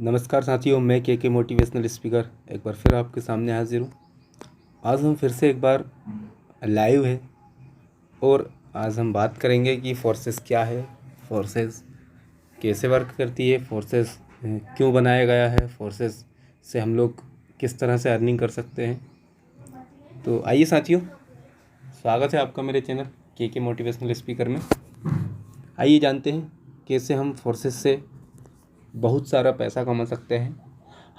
नमस्कार साथियों, मैं के मोटिवेशनल स्पीकर एक बार फिर आपके सामने हाजिर हूँ। आज हम फिर से एक बार लाइव है और आज हम बात करेंगे कि फोर्सेस क्या है, फोर्सेस कैसे वर्क करती है, फोर्सेस क्यों बनाया गया है, फोर्सेस से हम लोग किस तरह से अर्निंग कर सकते हैं। तो आइए साथियों, स्वागत है आपका मेरे चैनल के मोटिवेशनल स्पीकर में। आइए जानते हैं कैसे हम फोर्सेस से बहुत सारा पैसा कमा सकते हैं,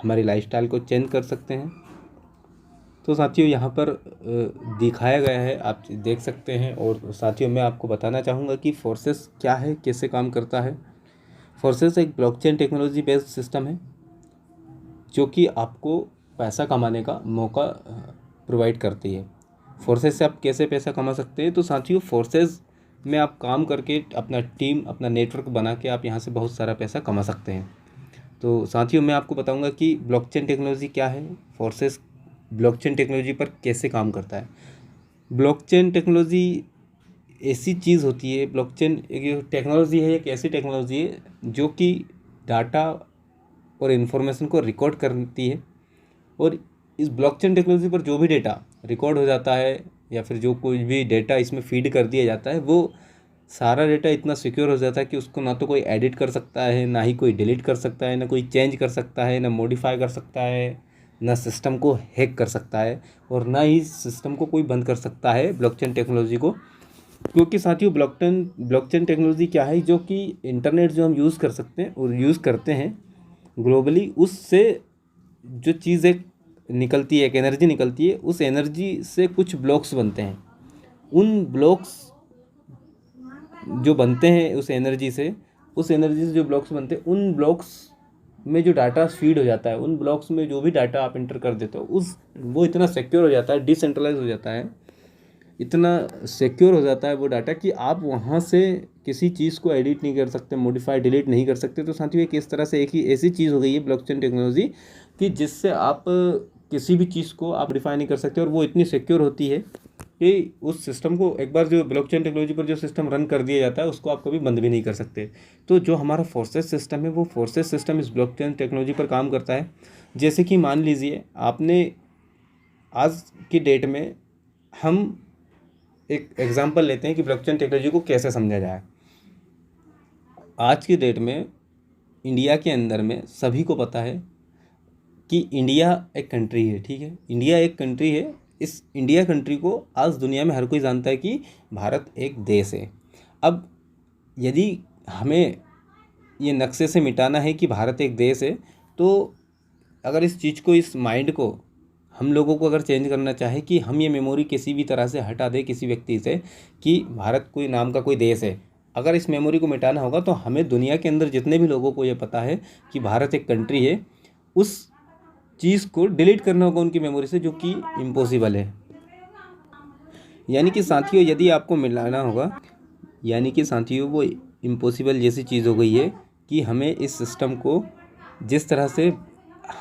हमारी लाइफस्टाइल को चेंज कर सकते हैं। तो साथियों यहाँ पर दिखाया गया है, आप देख सकते हैं। और साथियों मैं आपको बताना चाहूँगा कि फोर्सेस क्या है, कैसे काम करता है। फोर्सेस एक ब्लॉकचेन टेक्नोलॉजी बेस्ड सिस्टम है जो कि आपको पैसा कमाने का मौका प्रोवाइड करती है। फोर्सेस से आप कैसे पैसा कमा सकते हैं? तो साथियों फोर्सेस में आप काम करके अपना टीम, अपना नेटवर्क बना के आप यहाँ से बहुत सारा पैसा कमा सकते हैं। तो साथियों मैं आपको बताऊंगा कि ब्लॉकचेन टेक्नोलॉजी क्या है, फोर्सेस ब्लॉकचेन टेक्नोलॉजी पर कैसे काम करता है। ब्लॉकचेन टेक्नोलॉजी ऐसी चीज़ होती है, ब्लॉकचेन एक टेक्नोलॉजी है, एक ऐसी टेक्नोलॉजी है जो कि डाटा और इन्फॉर्मेशन को रिकॉर्ड करती है। और इस ब्लॉकचेन टेक्नोलॉजी पर जो भी डेटा रिकॉर्ड हो जाता है या फिर जो कोई भी डेटा इसमें फीड कर दिया जाता है, वो सारा डेटा इतना सिक्योर हो जाता है कि उसको ना तो कोई एडिट कर सकता है, ना ही कोई डिलीट कर सकता है, ना कोई चेंज कर सकता है, ना मॉडिफाई कर सकता है, ना सिस्टम को हैक कर सकता है, और ना ही सिस्टम को कोई बंद कर सकता है ब्लॉकचेन टेक्नोलॉजी को। क्योंकि साथियों ब्लॉकचेन टेक्नोलॉजी क्या है, जो कि इंटरनेट जो हम यूज़ कर सकते हैं और यूज़ करते हैं ग्लोबली, उससे जो चीज़ एक निकलती है, एक एनर्जी निकलती है, उस एनर्जी से कुछ ब्लॉक्स बनते हैं। उन ब्लॉक्स जो बनते हैं उस एनर्जी से जो ब्लॉक्स बनते हैं, उन ब्लॉक्स में जो डाटा फीड हो जाता है, उन ब्लॉक्स में जो भी डाटा आप इंटर कर देते हो वो इतना सिक्योर हो जाता है, डिसेंट्रलाइज हो जाता है, इतना सिक्योर हो जाता है वो डाटा कि आप वहाँ से किसी चीज़ को एडिट नहीं कर सकते, मॉडिफाई डिलीट नहीं कर सकते। तो साथियों एक इस तरह से एक ही ऐसी चीज़ हो गई है ब्लॉकचेन टेक्नोलॉजी कि जिससे आप किसी भी चीज़ को आप डिफाइन नहीं कर सकते, और वो इतनी सिक्योर होती है कि उस सिस्टम को एक बार जो ब्लॉकचेन टेक्नोलॉजी पर जो सिस्टम रन कर दिया जाता है उसको आप कभी बंद भी नहीं कर सकते। तो जो हमारा फोर्सेस सिस्टम है, वो फोर्सेस सिस्टम इस ब्लॉकचेन टेक्नोलॉजी पर काम करता है। जैसे कि मान लीजिए आपने आज की डेट में, हम एक एग्जांपल लेते हैं कि ब्लॉकचेन टेक्नोलॉजी को कैसे समझा जाए। आज की डेट में इंडिया के अंदर में सभी को पता है कि इंडिया एक कंट्री है, ठीक है, इंडिया एक कंट्री है। इस इंडिया कंट्री को आज दुनिया में हर कोई जानता है कि भारत एक देश है। अब यदि हमें ये नक्शे से मिटाना है कि भारत एक देश है, तो अगर इस चीज़ को, इस माइंड को हम लोगों को अगर चेंज करना चाहे कि हम ये मेमोरी किसी भी तरह से हटा दें किसी व्यक्ति से कि भारत कोई नाम का कोई देश है, अगर इस मेमोरी को मिटाना होगा तो हमें दुनिया के अंदर जितने भी लोगों को ये पता है कि भारत एक कंट्री है, उस चीज़ को डिलीट करना होगा उनकी मेमोरी से, जो कि इम्पॉसिबल है। यानी कि साथियों यदि आपको मिलाना होगा, यानी कि साथियों वो इम्पॉसिबल जैसी चीज़ हो गई है कि हमें इस सिस्टम को, जिस तरह से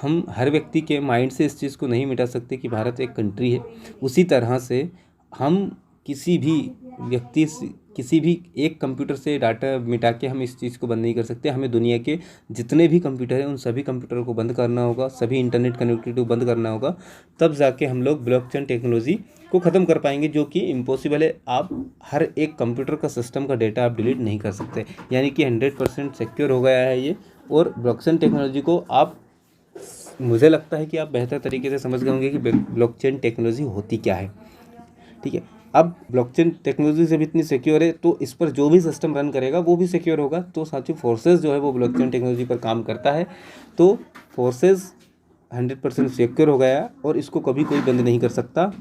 हम हर व्यक्ति के माइंड से इस चीज़ को नहीं मिटा सकते कि भारत एक कंट्री है, उसी तरह से हम किसी भी व्यक्ति से, किसी भी एक कंप्यूटर से डाटा मिटा के हम इस चीज़ को बंद नहीं कर सकते। हमें दुनिया के जितने भी कंप्यूटर हैं उन सभी कंप्यूटरों को बंद करना होगा, सभी इंटरनेट कनेक्टिविटी को बंद करना होगा, तब जाके हम लोग ब्लॉकचेन टेक्नोलॉजी को ख़त्म कर पाएंगे, जो कि इम्पॉसिबल है। आप हर एक कंप्यूटर का सिस्टम का डेटा आप डिलीट नहीं कर सकते, यानी कि 100% सिक्योर हो गया है ये। और ब्लॉकचेन टेक्नोलॉजी को आप, मुझे लगता है कि आप बेहतर तरीके से समझ गए होंगे कि ब्लॉकचेन टेक्नोलॉजी होती क्या है, ठीक है। अब ब्लॉकचेन टेक्नोलॉजी जब इतनी सिक्योर है तो इस पर जो भी सिस्टम रन करेगा वो भी सिक्योर होगा। तो साथियों फोर्सेस जो है वो ब्लॉकचेन टेक्नोलॉजी पर काम करता है, तो फोर्सेस 100% सिक्योर हो गया और इसको कभी कोई बंद नहीं कर सकता।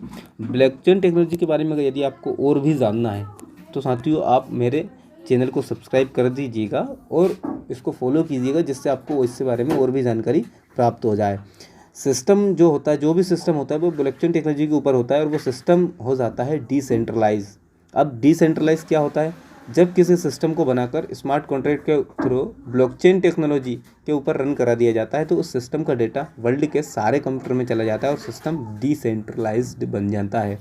ब्लॉकचेन टेक्नोलॉजी के बारे में अगर यदि आपको और भी जानना है तो साथियों आप मेरे चैनल को सब्सक्राइब कर दीजिएगा और इसको फॉलो कीजिएगा, जिससे आपको इसके बारे में और भी जानकारी प्राप्त हो जाए। सिस्टम जो होता है, जो भी सिस्टम होता है वो ब्लॉकचेन टेक्नोलॉजी के ऊपर होता है, और वो सिस्टम हो जाता है डिसेंट्रलाइज। अब डिसेंट्रलाइज क्या होता है? जब किसी सिस्टम को बनाकर स्मार्ट कॉन्ट्रैक्ट के थ्रू ब्लॉकचेन टेक्नोलॉजी के ऊपर रन करा दिया जाता है, तो उस सिस्टम का डेटा वर्ल्ड के सारे कंप्यूटर में चला जाता है और सिस्टम डिसेंट्रलाइज्ड बन जाता है।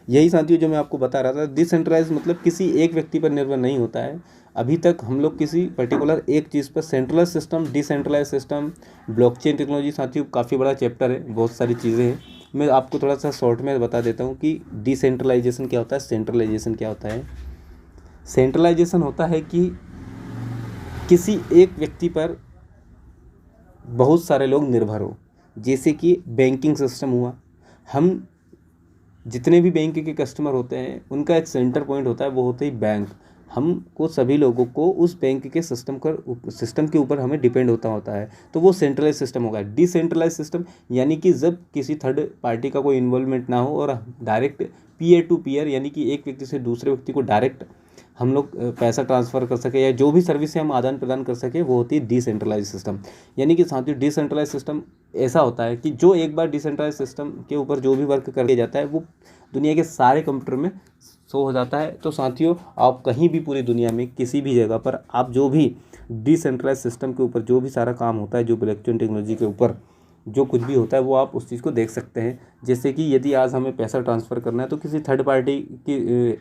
यही साथियों जो मैं आपको बता रहा था, डिसेंट्रलाइज मतलब किसी एक व्यक्ति पर निर्भर नहीं होता है। अभी तक हम लोग किसी पर्टिकुलर एक चीज़ पर centralise system, decentralise system, blockchain technology, साथियों काफ़ी बड़ा चैप्टर है, बहुत सारी चीज़ें हैं। मैं आपको थोड़ा सा शॉर्ट में बता देता हूँ कि डिसेंट्रलाइजेशन क्या होता है, सेंट्रलाइजेशन क्या होता है। सेंट्रलाइजेशन होता है कि किसी एक व्यक्ति पर बहुत सारे लोग निर्भर हो, जैसे कि बैंकिंग सिस्टम हुआ। हम जितने भी बैंक के कस्टमर होते हैं उनका एक सेंटर पॉइंट होता है, वो होते ही बैंक। हमको सभी लोगों को उस बैंक के सिस्टम के ऊपर हमें डिपेंड होता है, तो वो सेंट्रलाइज सिस्टम होगा। डिसेंट्रलाइज सिस्टम यानी कि जब किसी थर्ड पार्टी का कोई इन्वॉल्वमेंट ना हो और डायरेक्ट पीयर टू पीयर यानी कि एक व्यक्ति से दूसरे व्यक्ति को डायरेक्ट हम लोग पैसा ट्रांसफ़र कर सके या जो भी सर्विस हम आदान प्रदान कर सके, वो होती है डिसेंट्रलाइज सिस्टम। यानी कि साथियों डिसेंट्रलाइज सिस्टम ऐसा होता है कि जो एक बार डिसेंट्रलाइज सिस्टम के ऊपर जो भी वर्क कर दिया जाता है वो दुनिया के सारे कंप्यूटर में शो हो जाता है। तो साथियों आप कहीं भी पूरी दुनिया में किसी भी जगह पर आप जो भी डिसेंट्रलाइज सिस्टम के ऊपर जो भी सारा काम होता है, जो ब्लॉकचेन टेक्नोलॉजी के ऊपर जो कुछ भी होता है, वो आप उस चीज़ को देख सकते हैं। जैसे कि यदि आज हमें पैसा ट्रांसफ़र करना है तो किसी थर्ड पार्टी की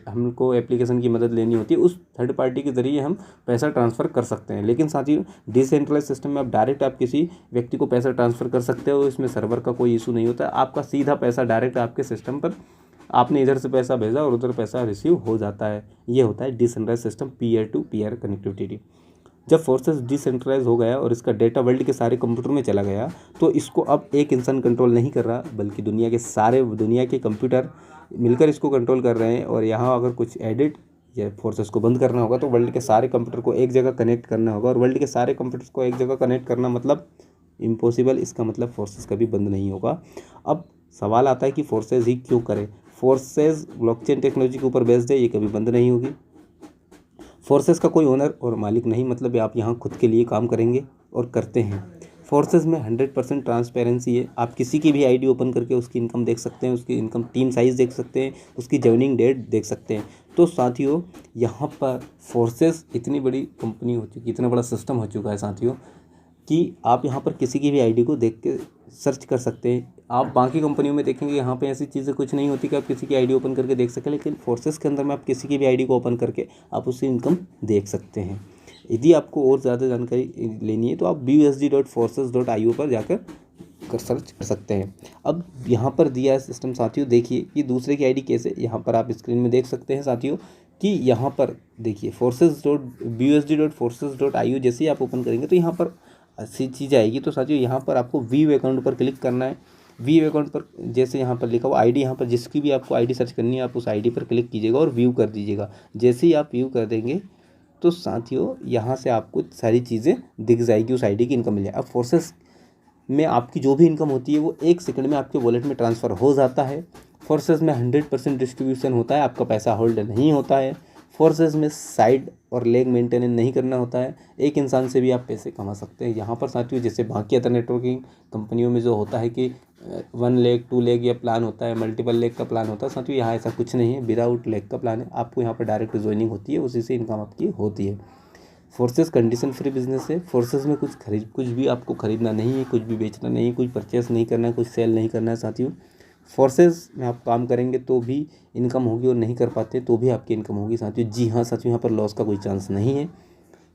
हमको एप्लीकेशन की मदद लेनी होती है, उस थर्ड पार्टी के ज़रिए हम पैसा ट्रांसफ़र कर सकते हैं। लेकिन साथियों डिसेंट्रलाइज सिस्टम में आप डायरेक्ट आप किसी व्यक्ति को पैसा ट्रांसफ़र कर सकते हो, इसमें सर्वर का कोई इशू नहीं होता, आपका सीधा पैसा डायरेक्ट आपके सिस्टम पर, आपने इधर से पैसा भेजा और उधर पैसा रिसीव हो जाता है। ये होता है decentralise system, peer to peer connectivity. जब फोर्सेस डिसेंट्रलाइज हो गया और इसका डेटा वर्ल्ड के सारे कंप्यूटर में चला गया, तो इसको अब एक इंसान कंट्रोल नहीं कर रहा, बल्कि दुनिया के कंप्यूटर मिलकर इसको कंट्रोल कर रहे हैं। और यहाँ अगर कुछ एडिट या फोर्सेस को बंद करना होगा तो वर्ल्ड के सारे कंप्यूटर को एक जगह कनेक्ट करना होगा, और वर्ल्ड के सारे कंप्यूटर्स को एक जगह कनेक्ट करना मतलब इम्पॉसिबल। इसका मतलब फोर्सेस कभी बंद नहीं होगा। अब सवाल आता है कि फोर्सेस ही क्यों करें। फोर्सेस ब्लॉकचेन टेक्नोलॉजी के ऊपर बेस्ड है, ये कभी बंद नहीं होगी। फोर्सेस का कोई ओनर और मालिक नहीं, मतलब आप यहाँ खुद के लिए काम करेंगे और करते हैं। फोर्सेस में 100% ट्रांसपेरेंसी है। आप किसी की भी आईडी ओपन करके उसकी इनकम देख सकते हैं, उसकी इनकम टीम साइज़ देख सकते हैं, उसकी जॉइनिंग डेट देख सकते हैं। तो साथियों यहाँ पर फोर्सेस इतनी बड़ी कंपनी हो चुकी, इतना बड़ा सिस्टम हो चुका है साथियों, कि आप यहाँ पर किसी की भी आईडी को देख के सर्च कर सकते हैं। आप बाकी कंपनियों में देखेंगे यहाँ पे ऐसी चीज़ें कुछ नहीं होती कि आप किसी की आईडी ओपन करके देख सकें, लेकिन फोर्सेस के अंदर में आप किसी की भी आईडी को ओपन करके आप उसकी इनकम देख सकते हैं। यदि आपको और ज़्यादा जानकारी लेनी है तो आप busd.forces.io पर जाकर सर्च कर सकते हैं। अब यहाँ पर दिया है सिस्टम साथियों, देखिए कि दूसरे की आईडी कैसे, यहाँ पर आप स्क्रीन में देख सकते हैं साथियों कि यहाँ पर देखिए busd.forces.io जैसे ही आप ओपन करेंगे तो यहाँ पर ऐसी चीज़ आएगी। तो साथियों यहाँ पर आपको व्यू अकाउंट पर क्लिक करना है। व्यू अकाउंट पर जैसे यहाँ पर लिखा हुआ आईडी, यहाँ पर जिसकी भी आपको आईडी सर्च करनी है आप उस आईडी पर क्लिक कीजिएगा और व्यू कर दीजिएगा। जैसे ही आप व्यू कर देंगे तो साथियों यहाँ से आपको सारी चीज़ें दिख जाएगी, उस आईडी की इनकम मिल जाएगी। अब फोर्सेस में आपकी जो भी इनकम होती है वो 1 सेकंड में आपके वॉलेट में ट्रांसफ़र हो जाता है। फोर्सेस में 100% डिस्ट्रीब्यूशन होता है, आपका पैसा होल्ड नहीं होता है। फोर्सेस में साइड और लेग मेंटेनेंस नहीं करना होता है, एक इंसान से भी आप पैसे कमा सकते हैं। यहाँ पर साथियों जैसे बाकी अदर नेटवर्किंग कंपनियों में जो होता है कि 1 लेग 2 लेग या प्लान होता है, मल्टीपल लेग का प्लान होता है, साथियों यहाँ ऐसा कुछ नहीं है, विदाउट लेग का प्लान है। आपको यहाँ पर डायरेक्ट ज्वाइनिंग होती है, उसी से इनकम आपकी होती है। फोर्सेस कंडीशन फ्री बिजनेस है। फोर्सेस में कुछ भी आपको खरीदना नहीं है, कुछ भी बेचना नहीं है, कुछ परचेस नहीं करना है, कुछ सेल नहीं करना है साथियों। फोर्सेस में आप काम करेंगे तो भी इनकम होगी और नहीं कर पाते तो भी आपकी इनकम होगी साथियों। जी हाँ साथियों, यहाँ पर लॉस का कोई चांस नहीं है।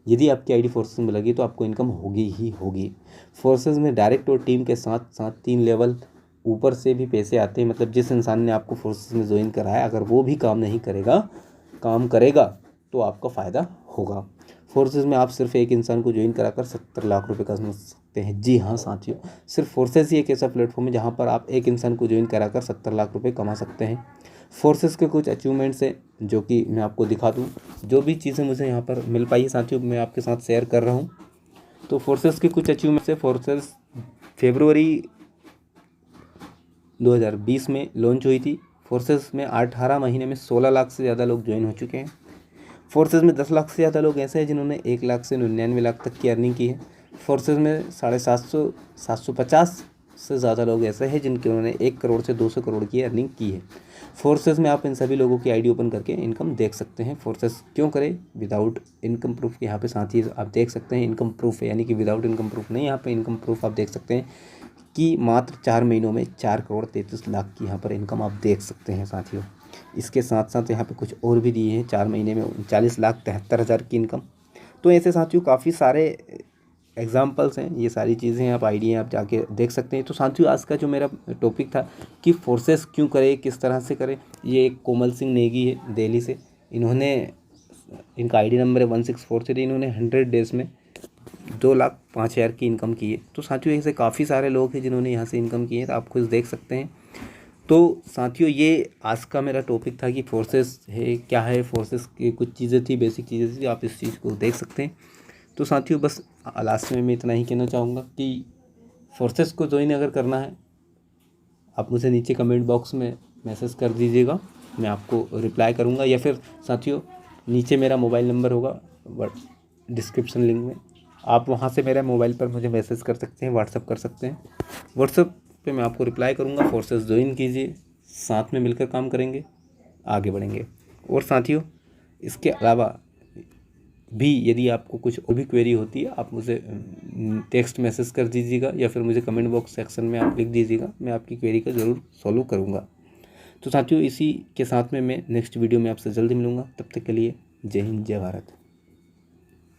यदि आपकी आईडी फोर्सेस में लगी तो आपको इनकम होगी ही होगी। फोर्सेस में डायरेक्ट और टीम के साथ साथ 3 लेवल ऊपर से भी पैसे आते हैं। मतलब जिस इंसान ने आपको फोर्सेस में ज्वाइन कराया, अगर वो भी काम करेगा तो आपका फ़ायदा होगा। फोर्सेस में आप सिर्फ एक इंसान को ज्वाइन कराकर 70 लाख रुपए कमा सकते हैं। जी हाँ साथियों, सिर्फ फोर्सेस ही एक ऐसा प्लेटफॉर्म है जहाँ पर आप एक इंसान को ज्वाइन कराकर 70 लाख रुपए कमा सकते हैं। फोर्सेस के कुछ अचीवमेंट्स हैं जो कि मैं आपको दिखा दूँ। जो भी चीज़ें मुझे यहाँ पर मिल पाई है साथियों मैं आपके साथ शेयर कर रहा हूँ। तो फोर्सेस के कुछ अचीवमेंट्स है। फोर्सेस फरवरी 2020 में लॉन्च हुई थी। फोर्सेस में 18 महीने में 16 लाख से ज़्यादा लोग ज्वाइन हो चुके हैं। फोर्सेस में 10 लाख से ज़्यादा लोग ऐसे हैं जिन्होंने 1 लाख से 99 लाख तक की अर्निंग की है। फोर्सेस में 750 से ज़्यादा लोग ऐसे हैं जिन्होंने 1 करोड़ से 200 करोड़ की अर्निंग की है। फोर्सेस में आप इन सभी लोगों की आईडी ओपन करके इनकम देख सकते हैं। फोर्सेस क्यों करें विदाउट इनकम प्रूफ, यहाँ पे साथ ही आप देख सकते हैं इनकम प्रूफ है, यानी कि विदाउट इनकम प्रूफ नहीं, यहाँ पे इनकम प्रूफ आप देख सकते हैं कि मात्र 4 महीनों में 4 करोड़ 33 लाख की यहाँ पर इनकम आप देख सकते हैं साथियों। इसके साथ साथ यहाँ पे कुछ और भी दिए हैं। 4 महीने में 39 लाख 73 हज़ार की इनकम, तो ऐसे साथियों काफ़ी सारे एग्जाम्पल्स हैं, ये सारी चीज़ें आप आइडिया आप जाके देख सकते हैं। तो साथियों आज का जो मेरा टॉपिक था कि फोर्सेस क्यों करें, किस तरह से करें, ये एक कोमल सिंह नेगी है दिल्ली से, इन्होंने, इनका आईडी नंबर है 1643, इन्होंने 100 डेज में 2,05,000 की इनकम की है। तो साथियों ऐसे काफ़ी सारे लोग हैं जिन्होंने यहाँ से इनकम की है, तो आप खुद देख सकते हैं। तो साथियों ये आज का मेरा टॉपिक था कि फोर्सेस है क्या है, फोर्सेस की कुछ चीज़ें थी, बेसिक चीज़ें थी, आप इस चीज़ को देख सकते हैं। तो साथियों बस लास्ट में मैं इतना ही कहना चाहूँगा कि फोर्सेस को ज्वाइन अगर करना है आप मुझे नीचे कमेंट बॉक्स में मैसेज कर दीजिएगा, मैं आपको रिप्लाई करूँगा, या फिर साथियों नीचे मेरा मोबाइल नंबर होगा डिस्क्रिप्शन लिंक में, आप वहाँ से मेरे मोबाइल पर मुझे मैसेज कर सकते हैं, व्हाट्सअप कर सकते हैं। व्हाट्सअप पे मैं आपको रिप्लाई करूँगा। फोर्सेस ज्वाइन कीजिए, साथ में मिलकर काम करेंगे, आगे बढ़ेंगे। और साथियों इसके अलावा भी यदि आपको कुछ और भी क्वेरी होती है आप मुझे टेक्स्ट मैसेज कर दीजिएगा, या फिर मुझे कमेंट बॉक्स सेक्शन में आप लिख दीजिएगा, मैं आपकी क्वेरी का ज़रूर सॉल्व करूँगा। तो साथियों इसी के साथ में मैं नेक्स्ट वीडियो में आपसे जल्दी मिलूँगा, तब तक के लिए जय हिंद, जय भारत।